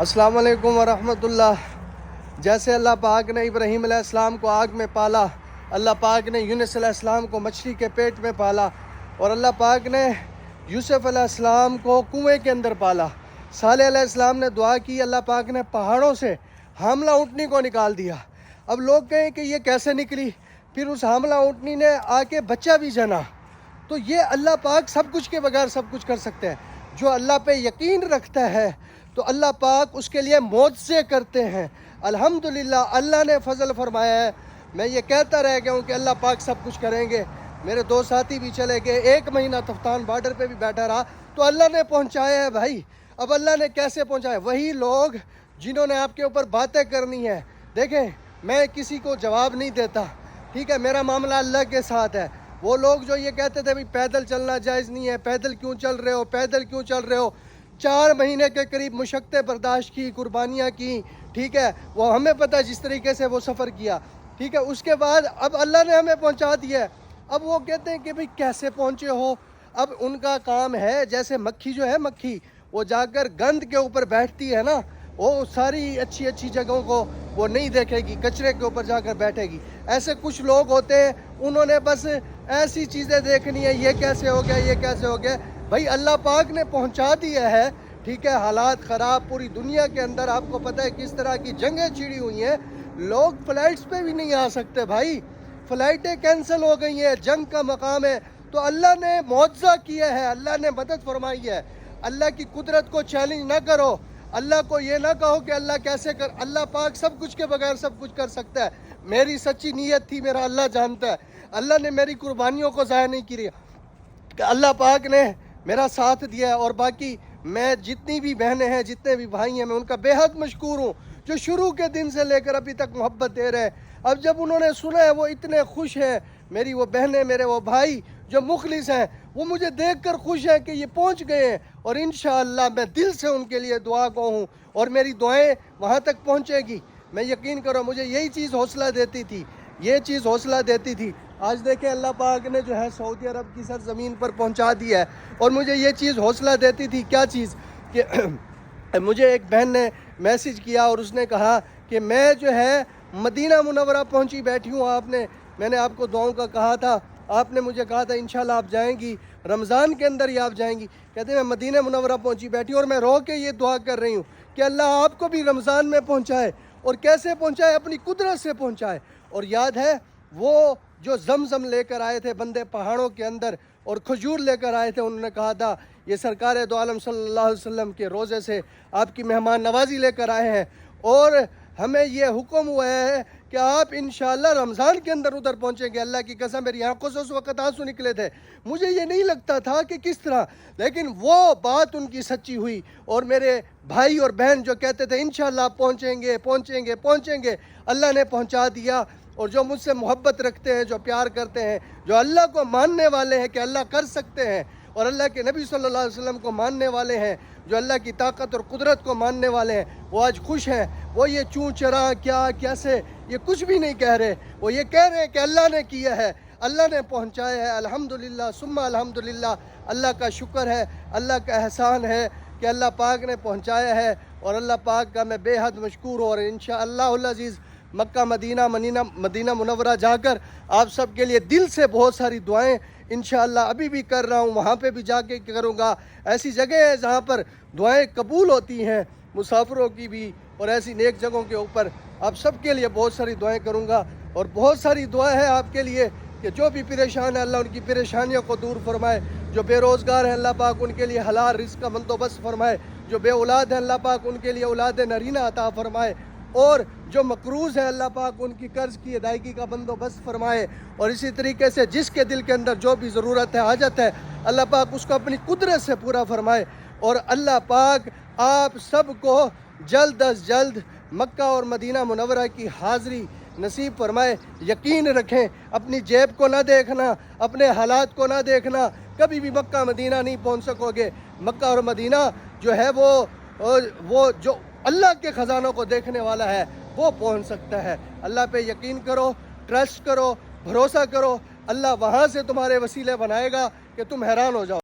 السلام علیکم ورحمۃ اللہ۔ جیسے اللہ پاک نے ابراہیم علیہ السلام کو آگ میں پالا، اللہ پاک نے یونس علیہ السلام کو مچھلی کے پیٹ میں پالا، اور اللہ پاک نے یوسف علیہ السلام کو کنویں کے اندر پالا۔ صالح علیہ السلام نے دعا کی، اللہ پاک نے پہاڑوں سے حاملہ اونٹنی کو نکال دیا۔ اب لوگ کہیں کہ یہ کیسے نکلی؟ پھر اس حاملہ اونٹنی نے آ کے بچہ بھی جنا۔ تو یہ اللہ پاک سب کچھ کے بغیر سب کچھ کر سکتے ہیں۔ جو اللہ پہ یقین رکھتا ہے تو اللہ پاک اس کے لیے معجزے کرتے ہیں۔ الحمدللہ اللہ نے فضل فرمایا ہے۔ میں یہ کہتا رہ گیا ہوں کہ اللہ پاک سب کچھ کریں گے۔ میرے دو ساتھی بھی چلے گئے، 1 مہینہ تفتان بارڈر پہ بھی بیٹھا رہا، تو اللہ نے پہنچایا ہے بھائی۔ اب اللہ نے کیسے پہنچایا؟ وہی لوگ جنہوں نے آپ کے اوپر باتیں کرنی ہیں۔ دیکھیں، میں کسی کو جواب نہیں دیتا، ٹھیک ہے، میرا معاملہ اللہ کے ساتھ ہے۔ وہ لوگ جو یہ کہتے تھے پیدل چلنا جائز نہیں ہے، پیدل کیوں چل رہے ہو، پیدل کیوں چل رہے ہو، 4 مہینے کے قریب مشقتیں برداشت کی، قربانیاں کی، ٹھیک ہے، وہ ہمیں پتہ جس طریقے سے وہ سفر کیا، ٹھیک ہے۔ اس کے بعد اب اللہ نے ہمیں پہنچا دیا ہے۔ اب وہ کہتے ہیں کہ بھئی کیسے پہنچے ہو؟ اب ان کا کام ہے، جیسے مکھی جو ہے، مکھی وہ جا کر گند کے اوپر بیٹھتی ہے نا، وہ ساری اچھی اچھی جگہوں کو وہ نہیں دیکھے گی، کچرے کے اوپر جا کر بیٹھے گی۔ ایسے کچھ لوگ ہوتے ہیں، انہوں نے بس ایسی چیزیں دیکھنی ہے، یہ کیسے ہو گیا، یہ کیسے ہو گیا۔ بھائی اللہ پاک نے پہنچا دیا ہے، ٹھیک ہے۔ حالات خراب پوری دنیا کے اندر، آپ کو پتہ ہے کس طرح کی جنگیں چھڑی ہوئی ہیں۔ لوگ فلائٹس پہ بھی نہیں آ سکتے بھائی، فلائٹیں کینسل ہو گئی ہیں، جنگ کا مقام ہے۔ تو اللہ نے معجزہ کیا ہے، اللہ نے مدد فرمائی ہے۔ اللہ کی قدرت کو چیلنج نہ کرو، اللہ کو یہ نہ کہو کہ اللہ کیسے کر، اللہ پاک سب کچھ کے بغیر سب کچھ کر سکتا ہے۔ میری سچی نیت تھی، میرا اللہ جانتا ہے۔ اللہ نے میری قربانیوں کو ضائع نہیں کیا کہ اللہ پاک نے میرا ساتھ دیا ہے۔ اور باقی میں جتنی بھی بہنیں ہیں، جتنے بھی بھائی ہیں، میں ان کا بے حد مشکور ہوں، جو شروع کے دن سے لے کر ابھی تک محبت دے رہے ہیں۔ اب جب انہوں نے سنا ہے وہ اتنے خوش ہیں، میری وہ بہنیں، میرے وہ بھائی جو مخلص ہیں، وہ مجھے دیکھ کر خوش ہیں کہ یہ پہنچ گئے ہیں، اور انشاءاللہ میں دل سے ان کے لیے دعا گو ہوں، اور میری دعائیں وہاں تک پہنچے گی۔ میں یقین کرو، مجھے یہی چیز حوصلہ دیتی تھی، یہ چیز حوصلہ دیتی تھی۔ آج دیکھیں اللہ پاک نے جو ہے سعودی عرب کی سرزمین پر پہنچا دیا ہے، اور مجھے یہ چیز حوصلہ دیتی تھی، کیا چیز کہ مجھے ایک بہن نے میسج کیا اور اس نے کہا کہ میں جو ہے مدینہ منورہ پہنچی بیٹھی ہوں، میں نے آپ کو دعاؤں کا کہا تھا، آپ نے مجھے کہا تھا انشاءاللہ آپ جائیں گی، رمضان کے اندر ہی آپ جائیں گی۔ کہتے ہیں میں مدینہ منورہ پہنچی بیٹھی ہوں، اور میں رو کے یہ دعا کر رہی ہوں کہ اللہ آپ کو بھی رمضان میں پہنچائے، اور کیسے پہنچائے؟ اپنی قدرت سے پہنچائے۔ اور یاد ہے وہ جو زمزم لے کر آئے تھے بندے پہاڑوں کے اندر، اور کھجور لے کر آئے تھے، انہوں نے کہا تھا یہ سرکار دو عالم صلی اللہ علیہ وسلم کے روزے سے آپ کی مہمان نوازی لے کر آئے ہیں، اور ہمیں یہ حکم ہوا ہے کہ آپ انشاءاللہ رمضان کے اندر ادھر پہنچیں گے۔ اللہ کی قسم میری آنکھوں سے اس وقت آنسو نکلے تھے، مجھے یہ نہیں لگتا تھا کہ کس طرح، لیکن وہ بات ان کی سچی ہوئی۔ اور میرے بھائی اور بہن جو کہتے تھے انشاءاللہ آپ پہنچیں گے پہنچیں گے پہنچیں گے، اللہ نے پہنچا دیا۔ اور جو مجھ سے محبت رکھتے ہیں، جو پیار کرتے ہیں، جو اللہ کو ماننے والے ہیں کہ اللہ کر سکتے ہیں، اور اللہ کے نبی صلی اللہ علیہ وسلم کو ماننے والے ہیں، جو اللہ کی طاقت اور قدرت کو ماننے والے ہیں، وہ آج خوش ہیں۔ وہ یہ چوں چرا کیا کیسے یہ کچھ بھی نہیں کہہ رہے، وہ یہ کہہ رہے ہیں کہ اللہ نے کیا ہے، اللہ نے پہنچایا ہے۔ الحمدللہ ثم الحمدللہ، اللہ کا شکر ہے، اللہ کا احسان ہے کہ اللہ پاک نے پہنچایا ہے، اور اللہ پاک کا میں بے حد مشکور ہوں۔ اور انشاءاللہ العزیز مکہ مدینہ منورہ جا کر آپ سب کے لیے دل سے بہت ساری دعائیں انشاءاللہ ابھی بھی کر رہا ہوں، وہاں پہ بھی جا کے کروں گا۔ ایسی جگہ ہے جہاں پر دعائیں قبول ہوتی ہیں، مسافروں کی بھی، اور ایسی نیک جگہوں کے اوپر آپ سب کے لیے بہت ساری دعائیں کروں گا۔ اور بہت ساری دعائیں ہیں آپ کے لیے کہ جو بھی پریشان ہے اللہ ان کی پریشانیوں کو دور فرمائے، جو بے روزگار ہیں اللہ پاک ان کے لیے حلال رزق کا بندوبست فرمائے، جو بے اولاد ہیں اللہ پاک ان کے لیے اولاد نرینہ عطا فرمائے، اور جو مقروض ہیں اللہ پاک ان کی قرض کی ادائیگی کا بندوبست فرمائے۔ اور اسی طریقے سے جس کے دل کے اندر جو بھی ضرورت ہے، حاجت ہے، اللہ پاک اس کو اپنی قدرت سے پورا فرمائے۔ اور اللہ پاک آپ سب کو جلد از جلد مکہ اور مدینہ منورہ کی حاضری نصیب فرمائے۔ یقین رکھیں، اپنی جیب کو نہ دیکھنا، اپنے حالات کو نہ دیکھنا، کبھی بھی مکہ مدینہ نہیں پہنچ سکو گے۔ مکہ اور مدینہ جو ہے وہ جو اللہ کے خزانوں کو دیکھنے والا ہے وہ پہنچ سکتا ہے۔ اللہ پہ یقین کرو، ٹرسٹ کرو، بھروسہ کرو، اللہ وہاں سے تمہارے وسیلے بنائے گا کہ تم حیران ہو جاؤ۔